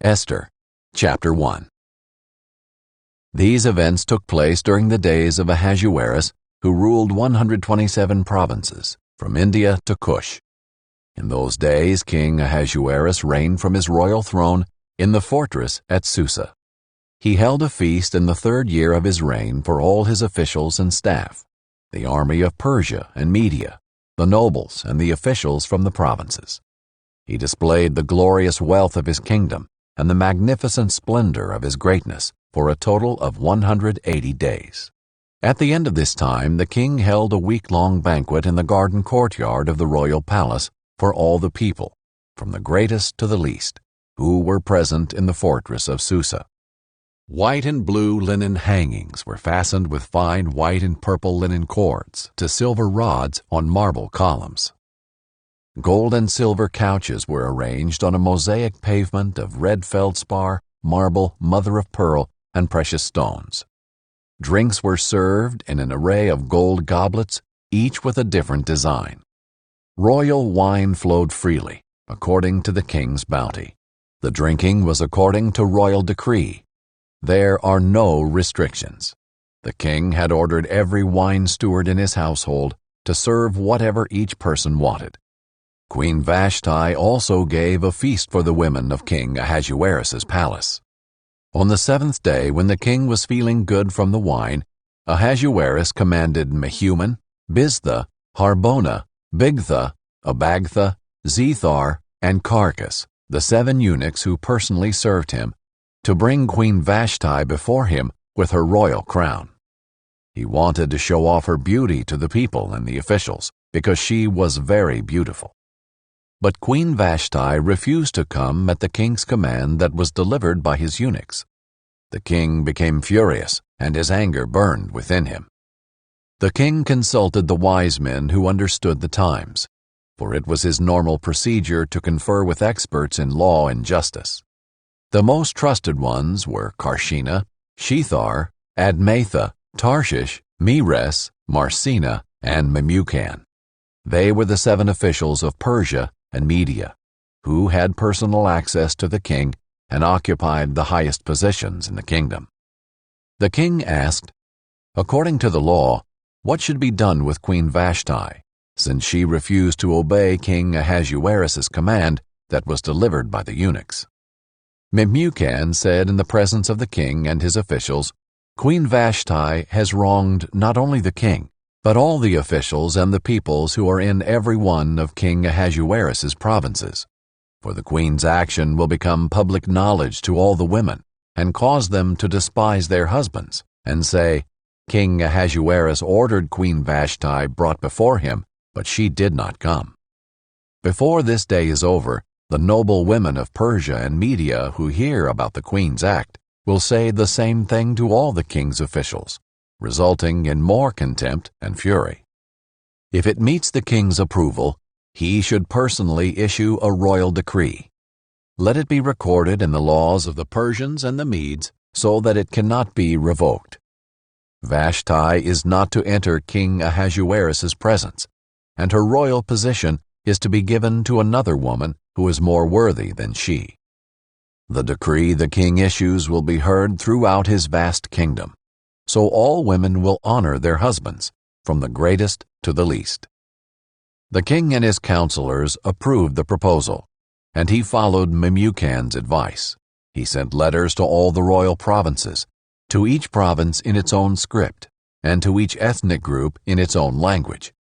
Esther, Chapter 1. These events took place during the days of Ahasuerus, who ruled 127 provinces, from India to Cush. In those days King Ahasuerus reigned from his royal throne in the fortress at Susa. He held a feast in the 3rd year of his reign for all his officials and staff, the army of Persia and Media, the nobles and the officials from the provinces. He displayed the glorious wealth of his kingdom and the magnificent splendor of his greatness for a total of 180 days. At the end of this time, the king held a week-long banquet in the garden courtyard of the royal palace for all the people, from the greatest to the least, who were present in the fortress of Susa. White and blue linen hangings were fastened with fine white and purple linen cords to silver rods on marble columns. Gold and silver couches were arranged on a mosaic pavement of red feldspar, marble, mother-of-pearl, and precious stones. Drinks were served in an array of gold goblets, each with a different design. Royal wine flowed freely, according to the king's bounty. The drinking was according to royal decree. There are no restrictions. The king had ordered every wine steward in his household to serve whatever each person wanted. Queen Vashti also gave a feast for the women of King Ahasuerus's palace. On the 7th day, when the king was feeling good from the wine, Ahasuerus commanded Mehuman, Biztha, Harbona, Bigtha, Abagtha, Zethar, and Carcas, the 7 eunuchs who personally served him, to bring Queen Vashti before him with her royal crown. He wanted to show off her beauty to the people and the officials, because she was very beautiful. But Queen Vashti refused to come at the king's command that was delivered by his eunuchs. The king became furious, and his anger burned within him. The king consulted the wise men who understood the times, for it was his normal procedure to confer with experts in law and justice. The most trusted ones were Karshina, Shethar, Admatha, Tarshish, Meres, Marsina, and Memucan. They were the 7 officials of Persia and Media, who had personal access to the king and occupied the highest positions in the kingdom. The king asked, according to the law, what should be done with Queen Vashti, since she refused to obey King Ahasuerus's command that was delivered by the eunuchs. Memucan said in the presence of the king and his officials, Queen Vashti has wronged not only the king, but all the officials and the peoples who are in every one of King Ahasuerus's provinces. For the queen's action will become public knowledge to all the women, and cause them to despise their husbands, and say, King Ahasuerus ordered Queen Vashti brought before him, but she did not come. Before this day is over, the noble women of Persia and Media who hear about the queen's act will say the same thing to all the king's officials, resulting in more contempt and fury. If it meets the king's approval, he should personally issue a royal decree. Let it be recorded in the laws of the Persians and the Medes so that it cannot be revoked. Vashti is not to enter King Ahasuerus's presence, and her royal position is to be given to another woman who is more worthy than she. The decree the king issues will be heard throughout his vast kingdom, so all women will honor their husbands, from the greatest to the least. The king and his counselors approved the proposal, and he followed Memucan's advice. He sent letters to all the royal provinces, to each province in its own script, and to each ethnic group in its own language,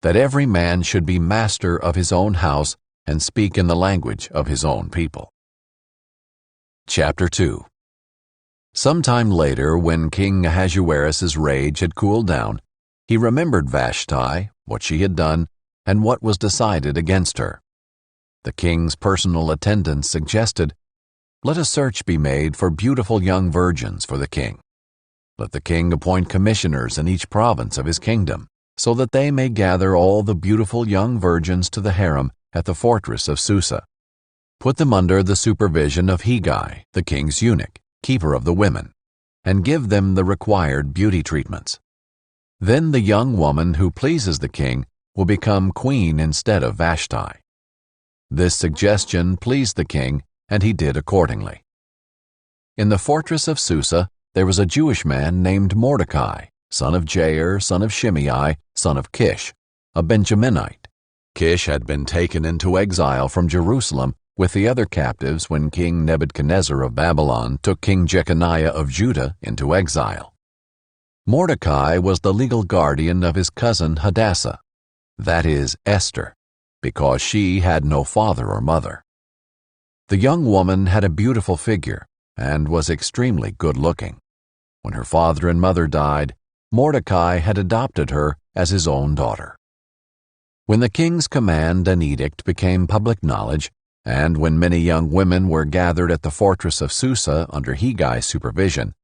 that every man should be master of his own house and speak in the language of his own people. Chapter 2. Sometime later, when King Ahasuerus's rage had cooled down, he remembered Vashti, what she had done, and what was decided against her. The king's personal attendants suggested, let a search be made for beautiful young virgins for the king. Let the king appoint commissioners in each province of his kingdom, so that they may gather all the beautiful young virgins to the harem at the fortress of Susa. Put them under the supervision of Hegai, the king's eunuch, keeper of the women, and give them the required beauty treatments. Then the young woman who pleases the king will become queen instead of Vashti. This suggestion pleased the king, and he did accordingly. In the fortress of Susa there was a Jewish man named Mordecai, son of Jair, son of Shimei, son of Kish, a Benjaminite. Kish had been taken into exile from Jerusalem with the other captives when King Nebuchadnezzar of Babylon took King Jeconiah of Judah into exile. Mordecai was the legal guardian of his cousin Hadassah, that is, Esther, because she had no father or mother. The young woman had a beautiful figure and was extremely good-looking. When her father and mother died, Mordecai had adopted her as his own daughter. When the king's command and edict became public knowledge, and when many young women were gathered at the fortress of Susa under Hegai's supervision,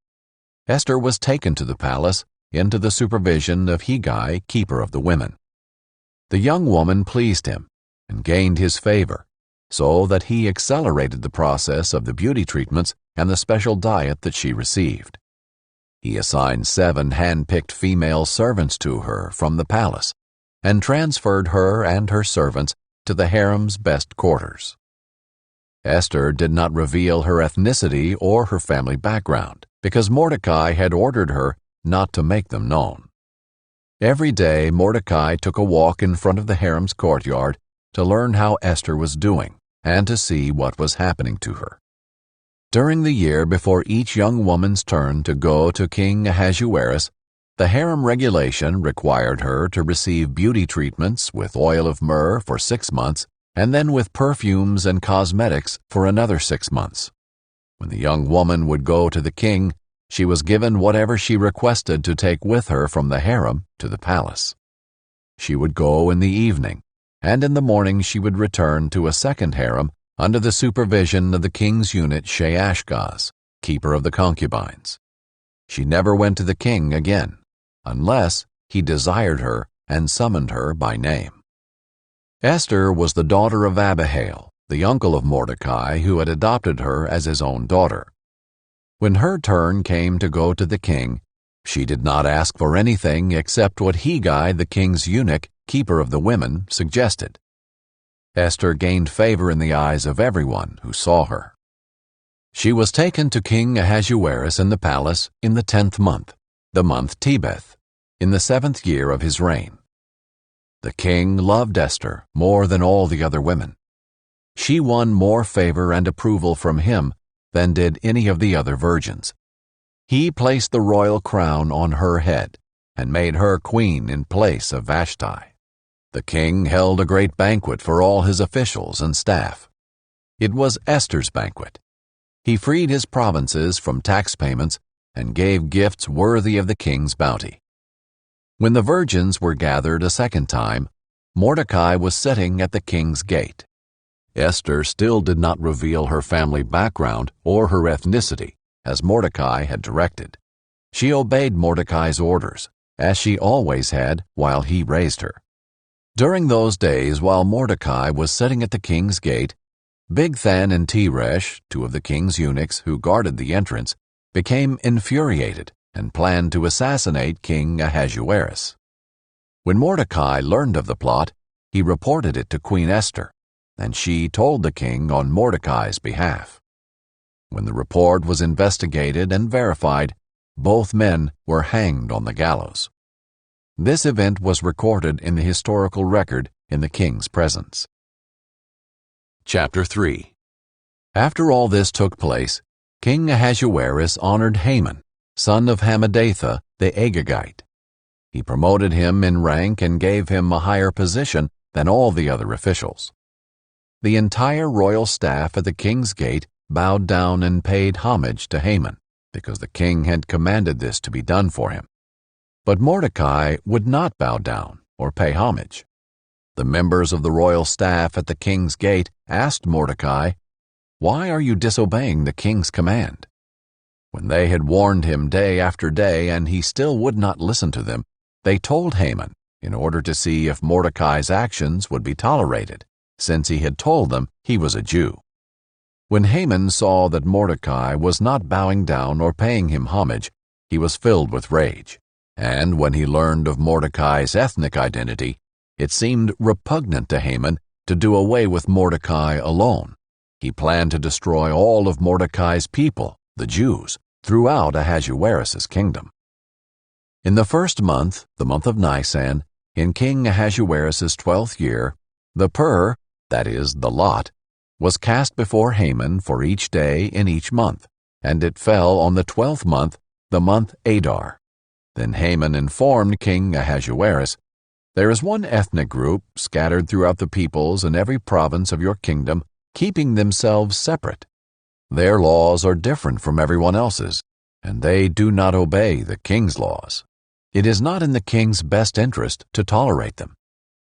Esther was taken to the palace into the supervision of Hegai, keeper of the women. The young woman pleased him and gained his favor, so that he accelerated the process of the beauty treatments and the special diet that she received. He assigned 7 hand-picked female servants to her from the palace and transferred her and her servants to the harem's best quarters. Esther did not reveal her ethnicity or her family background because Mordecai had ordered her not to make them known. Every day Mordecai took a walk in front of the harem's courtyard to learn how Esther was doing and to see what was happening to her. During the year before each young woman's turn to go to King Ahasuerus, the harem regulation required her to receive beauty treatments with oil of myrrh for 6 months and then with perfumes and cosmetics for another 6 months. When the young woman would go to the king, she was given whatever she requested to take with her from the harem to the palace. She would go in the evening, and in the morning she would return to a second harem under the supervision of the king's eunuch Shaashgaz, keeper of the concubines. She never went to the king again, unless he desired her and summoned her by name. Esther was the daughter of Abihail, the uncle of Mordecai, who had adopted her as his own daughter. When her turn came to go to the king, she did not ask for anything except what Hegai, the king's eunuch, keeper of the women, suggested. Esther gained favor in the eyes of everyone who saw her. She was taken to King Ahasuerus in the palace in the 10th month, the month Tebeth, in the 7th year of his reign. The king loved Esther more than all the other women. She won more favor and approval from him than did any of the other virgins. He placed the royal crown on her head and made her queen in place of Vashti. The king held a great banquet for all his officials and staff. It was Esther's banquet. He freed his provinces from tax payments and gave gifts worthy of the king's bounty. When the virgins were gathered a second time, Mordecai was sitting at the king's gate. Esther still did not reveal her family background or her ethnicity, as Mordecai had directed. She obeyed Mordecai's orders, as she always had while he raised her. During those days, while Mordecai was sitting at the king's gate, Bigthan and Teresh, 2 of the king's eunuchs who guarded the entrance, became infuriated and planned to assassinate King Ahasuerus. When Mordecai learned of the plot, he reported it to Queen Esther, and she told the king on Mordecai's behalf. When the report was investigated and verified, both men were hanged on the gallows. This event was recorded in the historical record in the king's presence. Chapter 3. After all this took place, King Ahasuerus honored Haman, son of Hammedatha the Agagite. He promoted him in rank and gave him a higher position than all the other officials. The entire royal staff at the king's gate bowed down and paid homage to Haman, because the king had commanded this to be done for him. But Mordecai would not bow down or pay homage. The members of the royal staff at the king's gate asked Mordecai, "Why are you disobeying the king's command?" When they had warned him day after day and he still would not listen to them, they told Haman in order to see if Mordecai's actions would be tolerated, since he had told them he was a Jew. When Haman saw that Mordecai was not bowing down or paying him homage, he was filled with rage, and when he learned of Mordecai's ethnic identity, it seemed repugnant to Haman to do away with Mordecai alone, He planned to destroy all of Mordecai's people, the Jews, throughout Ahasuerus' kingdom. In the first month, the month of Nisan, in King Ahasuerus' 12th year, the pur, that is, the lot, was cast before Haman for each day in each month, and it fell on the 12th month, the month Adar. Then Haman informed King Ahasuerus, "There is one ethnic group scattered throughout the peoples in every province of your kingdom, keeping themselves separate. Their laws are different from everyone else's, and they do not obey the king's laws. It is not in the king's best interest to tolerate them.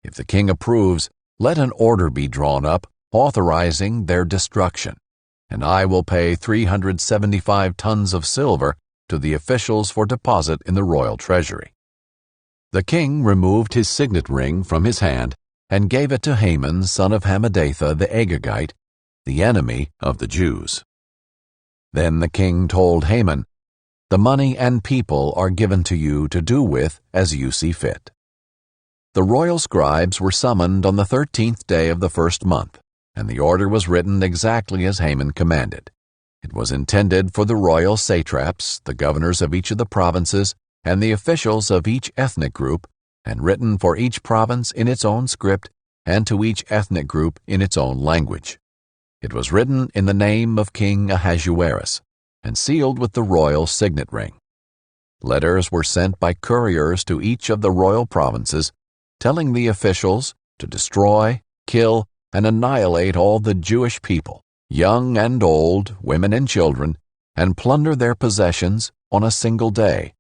If the king approves, let an order be drawn up authorizing their destruction, and I will pay 375 tons of silver to the officials for deposit in the royal treasury." The king removed his signet ring from his hand and gave it to Haman, son of Hammedatha the Agagite, the enemy of the Jews. Then the king told Haman, "The money and people are given to you to do with as you see fit." The royal scribes were summoned on the 13th day of the first month, and the order was written exactly as Haman commanded. It was intended for the royal satraps, the governors of each of the provinces, and the officials of each ethnic group, and written for each province in its own script and to each ethnic group in its own language. It was written in the name of King Ahasuerus, and sealed with the royal signet ring. Letters were sent by couriers to each of the royal provinces, telling the officials to destroy, kill, and annihilate all the Jewish people, young and old, women and children, and plunder their possessions on a single day,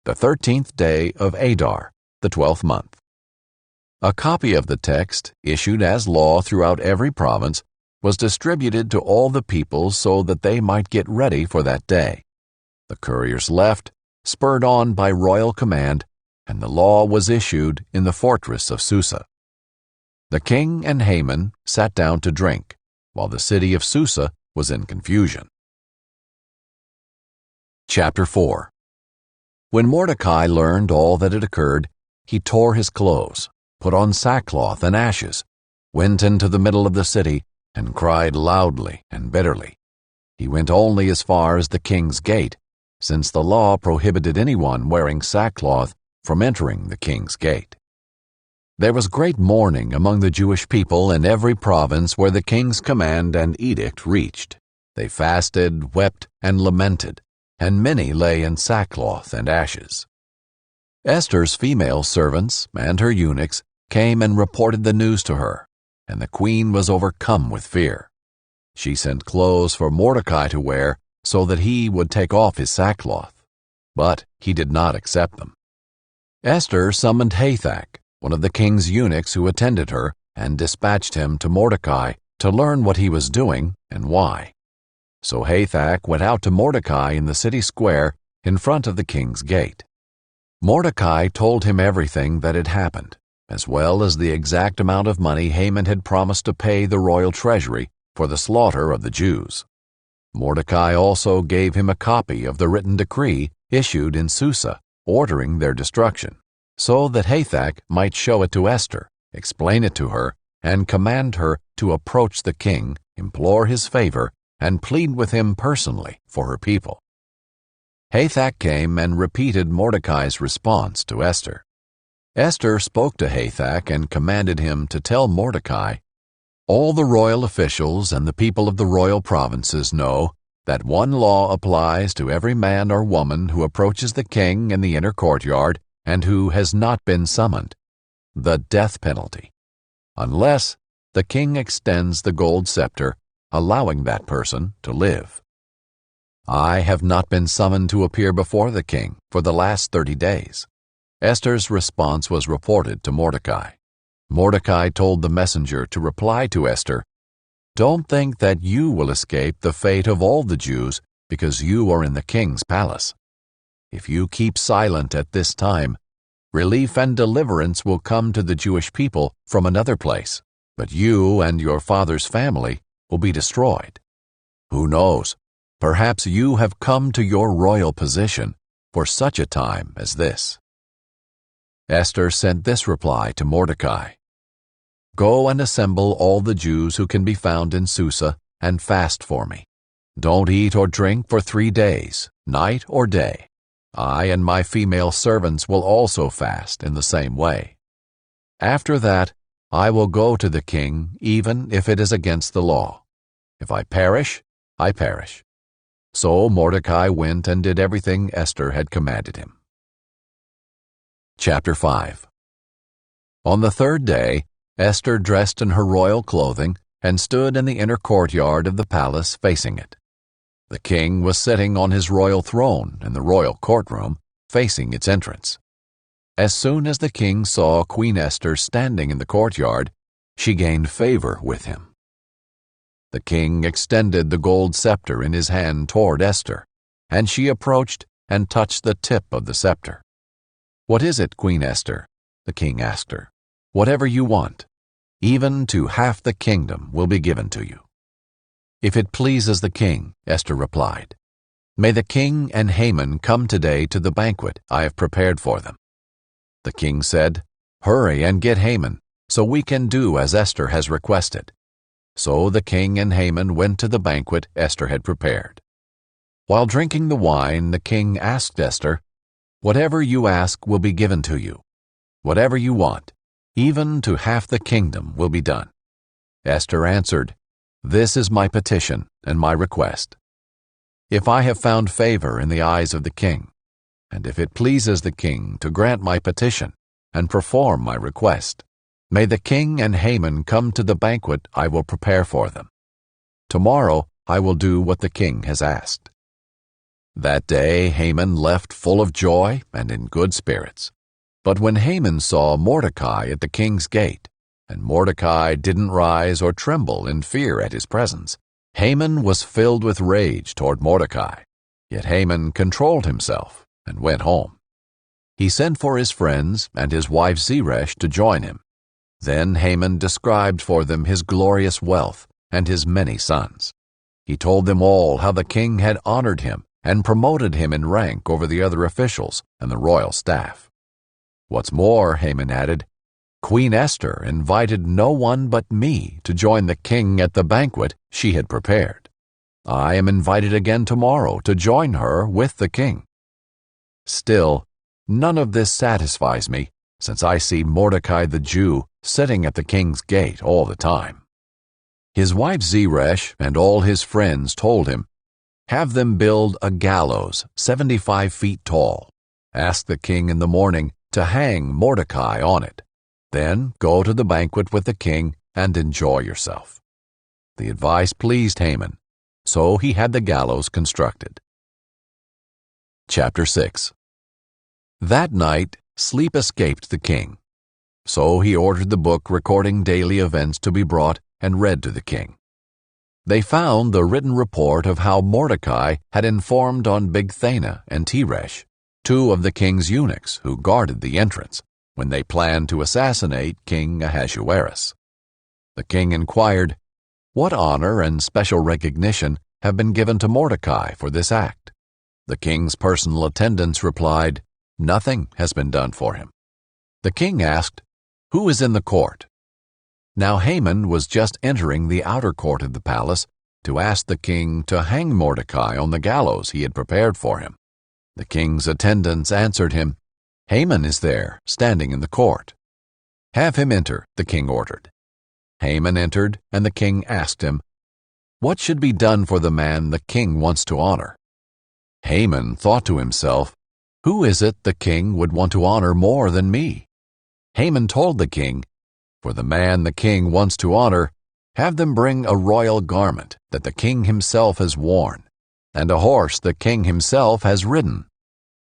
the 13th day of Adar, the 12th month. A copy of the text, issued as law throughout every province, was distributed to all the people so that they might get ready for that day. The couriers left, spurred on by royal command, and the law was issued in the fortress of Susa. The king and Haman sat down to drink, while the city of Susa was in confusion. Chapter 4. When Mordecai learned all that had occurred, he tore his clothes, put on sackcloth and ashes, went into the middle of the city, and cried loudly and bitterly. He went only as far as the king's gate, since the law prohibited anyone wearing sackcloth from entering the king's gate. There was great mourning among the Jewish people in every province where the king's command and edict reached. They fasted, wept, and lamented, and many lay in sackcloth and ashes. Esther's female servants and her eunuchs came and reported the news to her, and the queen was overcome with fear. She sent clothes for Mordecai to wear so that he would take off his sackcloth, but he did not accept them. Esther summoned Hathach, one of the king's eunuchs who attended her, and dispatched him to Mordecai to learn what he was doing and why. So Hathach went out to Mordecai in the city square in front of the king's gate. Mordecai told him everything that had happened, as well as the exact amount of money Haman had promised to pay the royal treasury for the slaughter of the Jews. Mordecai also gave him a copy of the written decree issued in Susa, ordering their destruction, so that Hathach might show it to Esther, explain it to her, and command her to approach the king, implore his favor, and plead with him personally for her people. Hathach came and repeated Mordecai's response to Esther. Esther spoke to Hathach and commanded him to tell Mordecai, "All the royal officials and the people of the royal provinces know that one law applies to every man or woman who approaches the king in the inner courtyard and who has not been summoned, the death penalty, unless the king extends the gold scepter, allowing that person to live. I have not been summoned to appear before the king for the last 30 days. Esther's response was reported to Mordecai. Mordecai told the messenger to reply to Esther, "Don't think that you will escape the fate of all the Jews because you are in the king's palace. If you keep silent at this time, relief and deliverance will come to the Jewish people from another place, but you and your father's family will be destroyed. Who knows, perhaps you have come to your royal position for such a time as this." Esther sent this reply to Mordecai, "Go and assemble all the Jews who can be found in Susa and fast for me. Don't eat or drink for 3 days, night or day. I and my female servants will also fast in the same way. After that, I will go to the king, even if it is against the law. If I perish, I perish." So Mordecai went and did everything Esther had commanded him. Chapter 5. On the 3rd day, Esther dressed in her royal clothing and stood in the inner courtyard of the palace facing it. The king was sitting on his royal throne in the royal courtroom, facing its entrance. As soon as the king saw Queen Esther standing in the courtyard, she gained favor with him. The king extended the gold scepter in his hand toward Esther, and she approached and touched the tip of the scepter. "What is it, Queen Esther?" the king asked her. "Whatever you want, even to half the kingdom, will be given to you." "If it pleases the king," Esther replied, "may the king and Haman come today to the banquet I have prepared for them." The king said, "Hurry and get Haman, so we can do as Esther has requested." So the king and Haman went to the banquet Esther had prepared. While drinking the wine, the king asked Esther, "Whatever you ask will be given to you. Whatever you want, even to half the kingdom, will be done." Esther answered, "This is my petition and my request. If I have found favor in the eyes of the king, and if it pleases the king to grant my petition and perform my request, may the king and Haman come to the banquet I will prepare for them. Tomorrow I will do what the king has asked." That day Haman left full of joy and in good spirits. But when Haman saw Mordecai at the king's gate, and Mordecai didn't rise or tremble in fear at his presence, Haman was filled with rage toward Mordecai. Yet Haman controlled himself and went home. He sent for his friends and his wife Zeresh to join him. Then Haman described for them his glorious wealth and his many sons. He told them all how the king had honored him and promoted him in rank over the other officials and the royal staff. What's more, Haman added, Queen Esther invited no one but me to join the king at the banquet she had prepared. I am invited again tomorrow to join her with the king. Still, none of this satisfies me, since I see Mordecai the Jew sitting at the king's gate all the time." His wife Zeresh and all his friends told him, "Have them build a gallows 75 feet tall. Ask the king in the morning to hang Mordecai on it. Then go to the banquet with the king and enjoy yourself." The advice pleased Haman, so he had the gallows constructed. Chapter 6. That night, sleep escaped the king. So he ordered the book recording daily events to be brought and read to the king. They found the written report of how Mordecai had informed on Bigthana and Teresh, two of the king's eunuchs who guarded the entrance, when they planned to assassinate King Ahasuerus. The king inquired, "What honor and special recognition have been given to Mordecai for this act?" The king's personal attendants replied, "Nothing has been done for him." The king asked, "Who is in the court?" Now Haman was just entering the outer court of the palace to ask the king to hang Mordecai on the gallows he had prepared for him. The king's attendants answered him, "Haman is there, standing in the court." "Have him enter," the king ordered. Haman entered, and the king asked him, "What should be done for the man the king wants to honor?" Haman thought to himself, "Who is it the king would want to honor more than me?" Haman told the king, "For the man the king wants to honor, have them bring a royal garment that the king himself has worn, and a horse the king himself has ridden,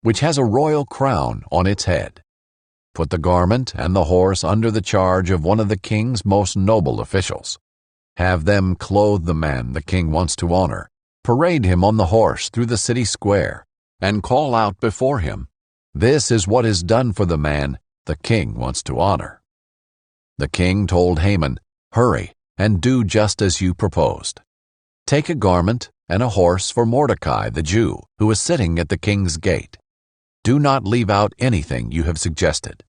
which has a royal crown on its head. Put the garment and the horse under the charge of one of the king's most noble officials. Have them clothe the man the king wants to honor, parade him on the horse through the city square, and call out before him, 'This is what is done for the man the king wants to honor.'" The king told Haman, "Hurry and do just as you proposed. Take a garment and a horse for Mordecai the Jew, who is sitting at the king's gate. Do not leave out anything you have suggested."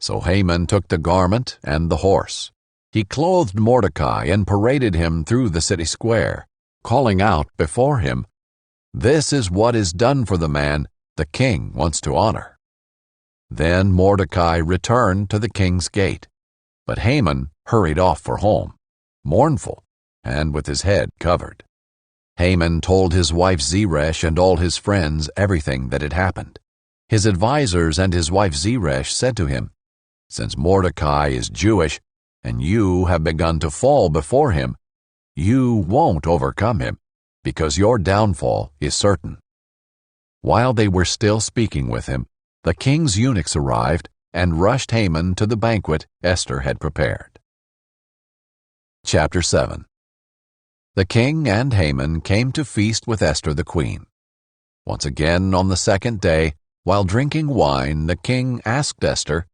So Haman took the garment and the horse. He clothed Mordecai and paraded him through the city square, calling out before him, "This is what is done for the man the king wants to honor." Then Mordecai returned to the king's gate, but Haman hurried off for home, mournful and with his head covered. Haman told his wife Zeresh and all his friends everything that had happened. His advisers and his wife Zeresh said to him, "Since Mordecai is Jewish, and you have begun to fall before him, you won't overcome him, because your downfall is certain." While they were still speaking with him, the king's eunuchs arrived and rushed Haman to the banquet Esther had prepared. Chapter 7. The king and Haman came to feast with Esther the queen. Once again on the second day, while drinking wine, the king asked Esther,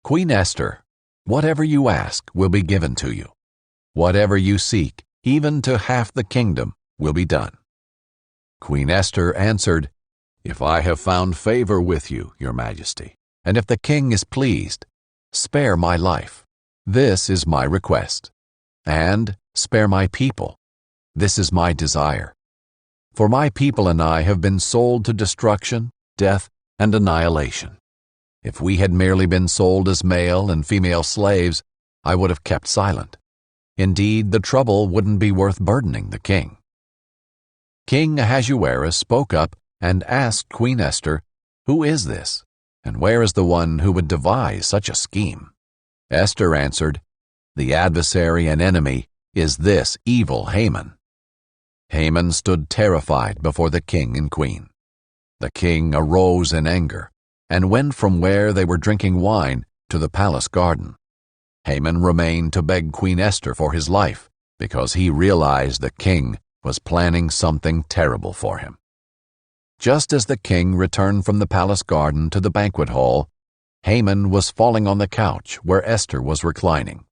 "Queen Esther, whatever you ask will be given to you. Whatever you seek, even to half the kingdom, will be done." Queen Esther answered, "If I have found favor with you, your majesty, and if the king is pleased, spare my life. This is my request. And spare my people. This is my desire. For my people and I have been sold to destruction, death, and annihilation. If we had merely been sold as male and female slaves, I would have kept silent. Indeed, the trouble wouldn't be worth burdening the king." King Ahasuerus spoke up and asked Queen Esther, "Who is this, and where is the one who would devise such a scheme?" Esther answered, "The adversary and enemy is this evil Haman." Haman stood terrified before the king and queen. The king arose in anger and went from where they were drinking wine to the palace garden. Haman remained to beg Queen Esther for his life because he realized the king was planning something terrible for him. Just as the king returned from the palace garden to the banquet hall, Haman was falling on the couch where Esther was reclining.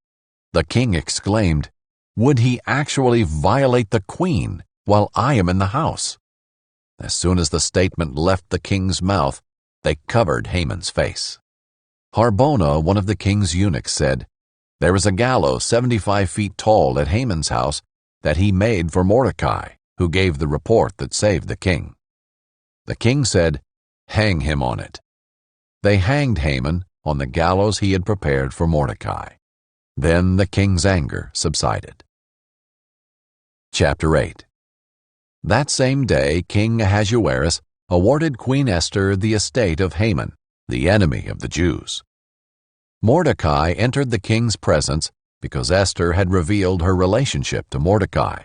The king exclaimed, "Would he actually violate the queen while I am in the house?" As soon as the statement left the king's mouth, they covered Haman's face. Harbona, one of the king's eunuchs, said, "There is a gallows 75 feet tall at Haman's house that he made for Mordecai, who gave the report that saved the king." The king said, "Hang him on it." They hanged Haman on the gallows he had prepared for Mordecai. Then the king's anger subsided. Chapter 8. That same day, King Ahasuerus awarded Queen Esther the estate of Haman, the enemy of the Jews. Mordecai entered the king's presence because Esther had revealed her relationship to Mordecai.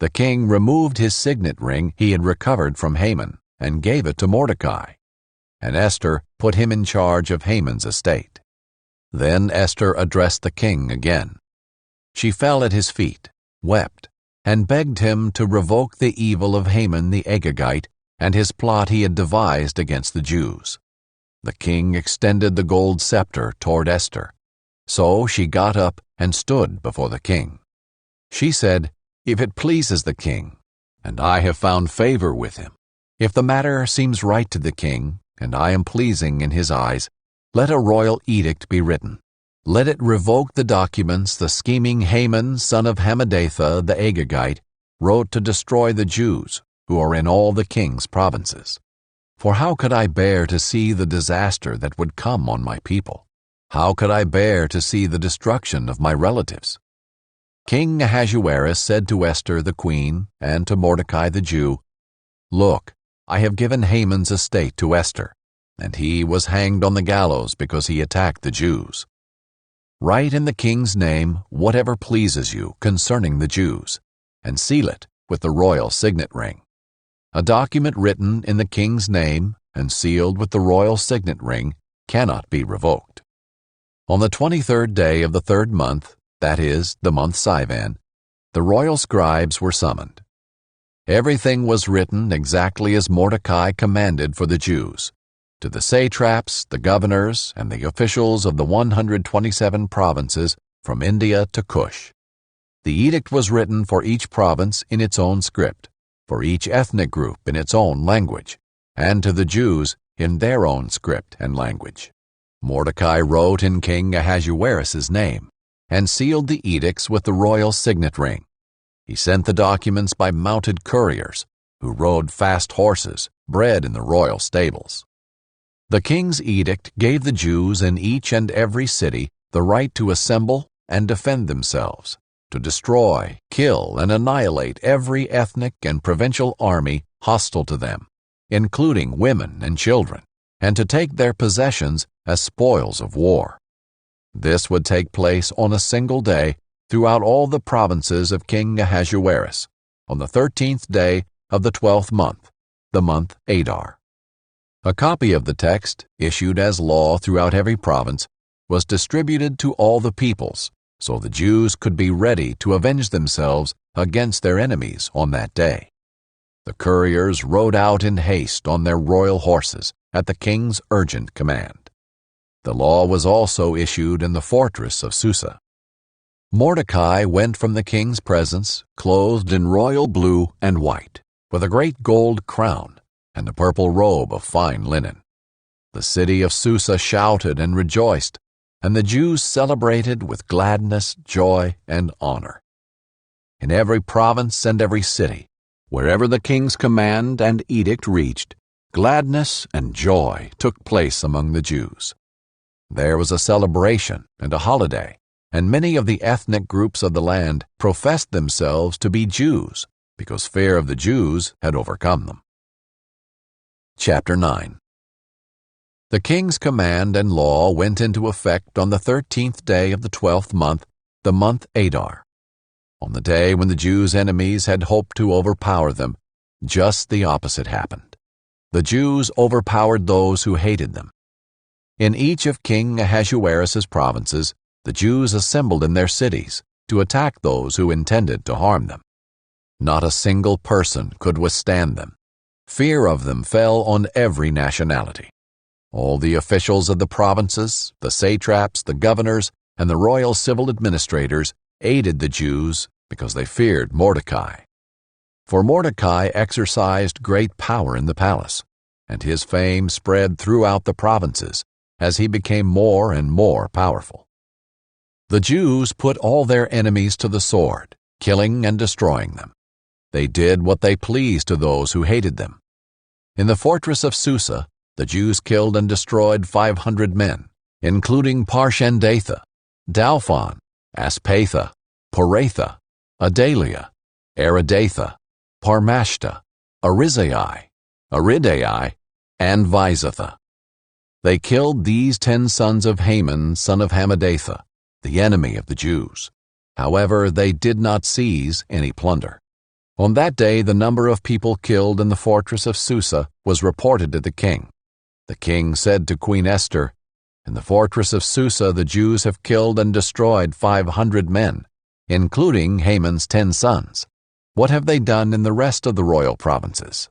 The king removed his signet ring he had recovered from Haman and gave it to Mordecai, and Esther put him in charge of Haman's estate. Then Esther addressed the king again. She fell at his feet, wept, and begged him to revoke the evil of Haman the Agagite and his plot he had devised against the Jews. The king extended the gold scepter toward Esther, so she got up and stood before the king. She said, "If it pleases the king, and I have found favor with him, if the matter seems right to the king, and I am pleasing in his eyes, let a royal edict be written. Let it revoke the documents the scheming Haman, son of Hammedatha the Agagite, wrote to destroy the Jews who are in all the king's provinces. For how could I bear to see the disaster that would come on my people? How could I bear to see the destruction of my relatives?" King Ahasuerus said to Esther the queen and to Mordecai the Jew, "Look, I have given Haman's estate to Esther, and he was hanged on the gallows because he attacked the Jews. Write in the king's name whatever pleases you concerning the Jews, and seal it with the royal signet ring. A document written in the king's name and sealed with the royal signet ring cannot be revoked." On the 23rd day of the 3rd month, that is, the month Sivan, the royal scribes were summoned. Everything was written exactly as Mordecai commanded for the Jews, to the satraps, the governors, and the officials of the 127 provinces from India to Cush. The edict was written for each province in its own script, for each ethnic group in its own language, and to the Jews in their own script and language. Mordecai wrote in King Ahasuerus' name, and sealed the edicts with the royal signet ring. He sent the documents by mounted couriers, who rode fast horses bred in the royal stables. The king's edict gave the Jews in each and every city the right to assemble and defend themselves, to destroy, kill, and annihilate every ethnic and provincial army hostile to them, including women and children, and to take their possessions as spoils of war. This would take place on a single day throughout all the provinces of King Ahasuerus, on the 13th day of the 12th month, the month Adar. A copy of the text, issued as law throughout every province, was distributed to all the peoples, so the Jews could be ready to avenge themselves against their enemies on that day. The couriers rode out in haste on their royal horses at the king's urgent command. The law was also issued in the fortress of Susa. Mordecai went from the king's presence clothed in royal blue and white, with a great gold crown and a purple robe of fine linen. The city of Susa shouted and rejoiced, and the Jews celebrated with gladness, joy, and honor. In every province and every city, wherever the king's command and edict reached, gladness and joy took place among the Jews. There was a celebration and a holiday, and many of the ethnic groups of the land professed themselves to be Jews, because fear of the Jews had overcome them. Chapter 9. The king's command and law went into effect on the 13th day of the 12th month, the month Adar. On the day when the Jews' enemies had hoped to overpower them, just the opposite happened. The Jews overpowered those who hated them. In each of King Ahasuerus' provinces, the Jews assembled in their cities to attack those who intended to harm them. Not a single person could withstand them. Fear of them fell on every nationality. All the officials of the provinces, the satraps, the governors, and the royal civil administrators aided the Jews because they feared Mordecai. For Mordecai exercised great power in the palace, and his fame spread throughout the provinces as he became more and more powerful. The Jews put all their enemies to the sword, killing and destroying them. They did what they pleased to those who hated them. In the fortress of Susa, the Jews killed and destroyed 500 men, including Parshandatha, Dalphon, Aspatha, Poratha, Adalia, Aridatha, Parmashta, Arizai, Aridai, and Vizatha. They killed these 10 sons of Haman, son of Hammedatha, the enemy of the Jews. However, they did not seize any plunder. On that day, the number of people killed in the fortress of Susa was reported to the king. The king said to Queen Esther, "In the fortress of Susa the Jews have killed and destroyed 500 men, including Haman's 10 sons. What have they done in the rest of the royal provinces?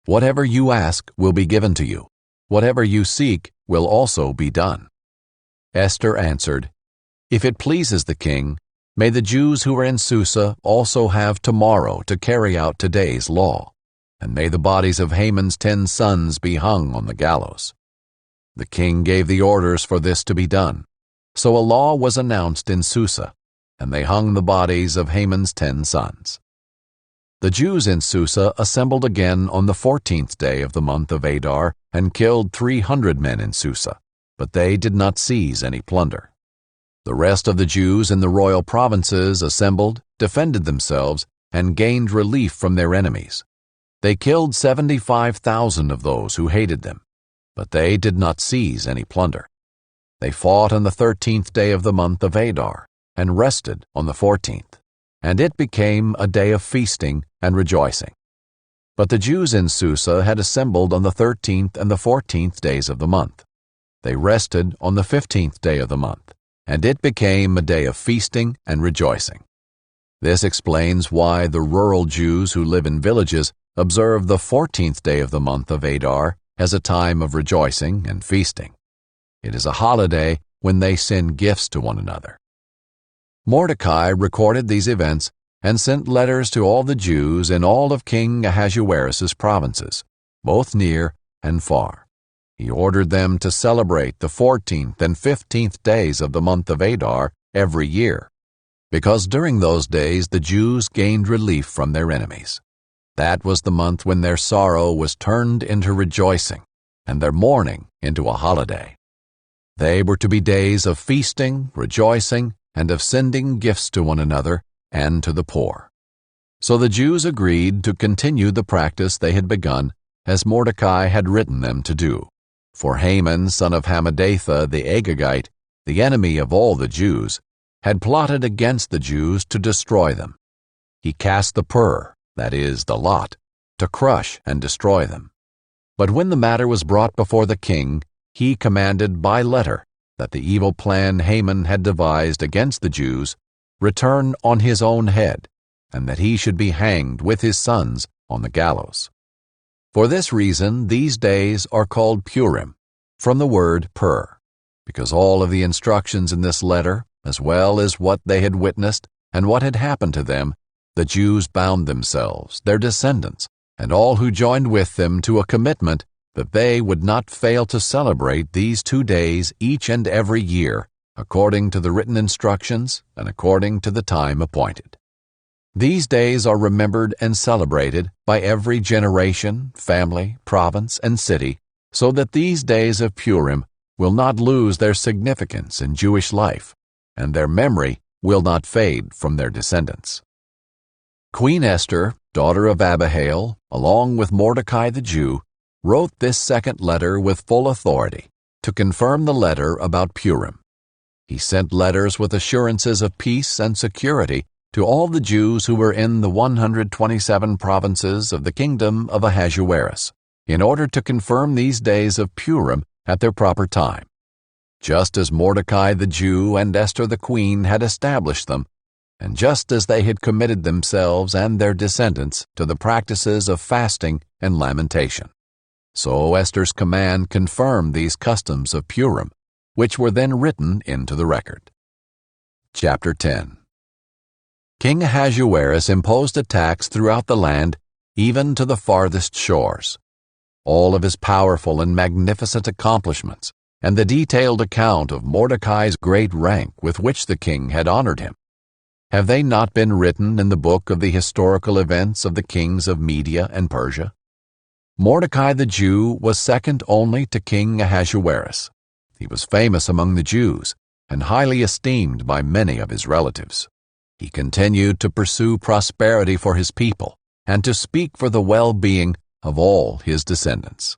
Whatever you ask will be given to you. Whatever you seek will also be done." Esther answered, "If it pleases the king, may the Jews who are in Susa also have tomorrow to carry out today's law, and may the bodies of Haman's 10 sons be hung on the gallows." The king gave the orders for this to be done. So a law was announced in Susa, and they hung the bodies of Haman's 10 sons. The Jews in Susa assembled again on the 14th day of the month of Adar and killed 300 men in Susa, but they did not seize any plunder. The rest of the Jews in the royal provinces assembled, defended themselves, and gained relief from their enemies. They killed 75,000 of those who hated them, but they did not seize any plunder. They fought on the 13th day of the month of Adar and rested on the 14th, and it became a day of feasting and rejoicing. But the Jews in Susa had assembled on the 13th and the 14th days of the month. They rested on the 15th day of the month, and it became a day of feasting and rejoicing. This explains why the rural Jews who live in villages observe the 14th day of the month of Adar as a time of rejoicing and feasting. It is a holiday when they send gifts to one another. Mordecai recorded these events and sent letters to all the Jews in all of King Ahasuerus' provinces, both near and far. He ordered them to celebrate the 14th and 15th days of the month of Adar every year, because during those days the Jews gained relief from their enemies. That was the month when their sorrow was turned into rejoicing, and their mourning into a holiday. They were to be days of feasting, rejoicing, and of sending gifts to one another and to the poor. So the Jews agreed to continue the practice they had begun, as Mordecai had written them to do. For Haman, son of Hammedatha the Agagite, the enemy of all the Jews, had plotted against the Jews to destroy them. He cast the pur, that is, the lot, to crush and destroy them. But when the matter was brought before the king, he commanded by letter that the evil plan Haman had devised against the Jews return on his own head, and that he should be hanged with his sons on the gallows. For this reason these days are called Purim, from the word pur, because all of the instructions in this letter, as well as what they had witnessed and what had happened to them, the Jews bound themselves, their descendants, and all who joined with them to a commitment that they would not fail to celebrate these 2 days each and every year, according to the written instructions and according to the time appointed. These days are remembered and celebrated by every generation, family, province, and city, so that these days of Purim will not lose their significance in Jewish life, and their memory will not fade from their descendants. Queen Esther, daughter of Abihail, along with Mordecai the Jew, wrote this second letter with full authority to confirm the letter about Purim. He sent letters with assurances of peace and security to all the Jews who were in the 127 provinces of the kingdom of Ahasuerus, in order to confirm these days of Purim at their proper time, just as Mordecai the Jew and Esther the queen had established them, and just as they had committed themselves and their descendants to the practices of fasting and lamentation. So Esther's command confirmed these customs of Purim, which were then written into the record. Chapter 10. King Ahasuerus imposed a tax throughout the land, even to the farthest shores. All of his powerful and magnificent accomplishments, and the detailed account of Mordecai's great rank with which the king had honored him, have they not been written in the book of the historical events of the kings of Media and Persia? Mordecai the Jew was second only to King Ahasuerus. He was famous among the Jews and highly esteemed by many of his relatives. He continued to pursue prosperity for his people and to speak for the well-being of all his descendants.